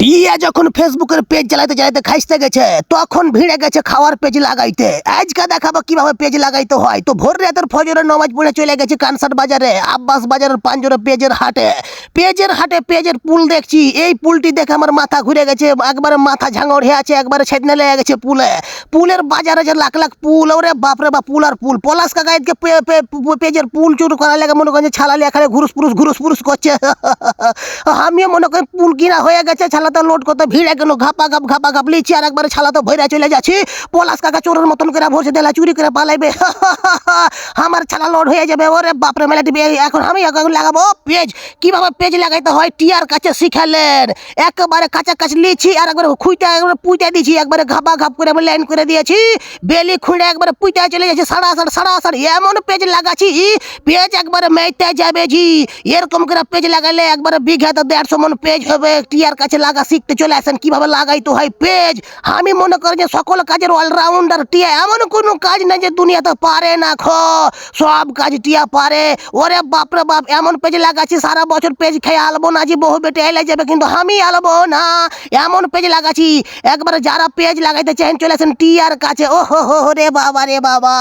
টিয়া যখন ফেসবুকের পেজ চালাইতে চালাইতে খাইতে গেছে তখন ভিড়ে গেছে খাওয়ার পেজ লাগাইতে। আজকে দেখাবো কিভাবে পেজ লাগাইতে হয়। তো ভোর রাতের ফজরের নামাজ পড়ে চলে গেছে কানসার বাজারে, আব্বাস বাজারের পাঞ্জরে পেজের হাটে। পেজের পুল দেখছি। এই পুলটি দেখে আমার মাথা ঘুরে গেছে, একবারে মাথা ঝাঙড় হয়ে আছে, একবারে ছেদনে লেগে গেছে পুলের বাজারে যে লাখ লাখ পুল, ওরে বাপরে বাপ, পুল আর পুল। পলাশ কাকা এদিকে পেজের পুল চুরি করার লেগে মনে করেন ছালালি এখানে ঘুরুস পুরুষ করছে। আমিও মনে করি পুল কিনা হয়ে গেছে, ছালাতে লোড করতে ভিড়ে গেল, ঘাপা ঘাপ লিচি আর একবারে ছালাতে ভৈরা চলে যাচ্ছি। পলাশ কাকা চোরের মতন করে ভরসে দিলা চুরি করে পালাইবে। আমার ছালা লোড হয়ে যাবে। ওরে বাপরে মেলা দিবে। এখন আমি লাগাবো পেজ। কিভাবে পেজ লাগাইতে হয় টিয়ার কাছে শিখালেন। একেবারে কাছাকাছি লিচি আর একবারে খুঁইটা একবারে পুইটা দিয়েছি, একবারে ঘাপা ঘাপ করে আমি লাইন করে দিয়েছি। বেলি খুঁড়ে একবারে পুইটা চলে যাচ্ছে, সাড়া এমন পেজ লাগাচ্ছি পেজ একবারে মেতে যাবে জি। এরকম করে পেজ লাগাইলে একবারে বিঘাতে 150 মন পেজ হবে। টিয়ার কাছে লাগা শিখতে চলে আসেন কিভাবে লাগাইতে হয় পেজ। আমি মনে করি যে সকল কাজের অলরাউন্ডার টিয়া। এমন কোনো কাজ নাই যে দুনিয়াতে পারে না, সব কাজ টিয়া পারে। ওরে বাপরে বাপ, এমন পেজ লাগাচ্ছি সারা বছর পেজ খেয়ে আলবো না, জি বহু বেটে এলে যাবে কিন্তু আমি আলবো না। এমন পেজ লাগাচ্ছি একবারে যারা পেজ লাগাইতে চান চলে আসেন টিয়ার কাছে। ও হো রে বাবা রে বাবা।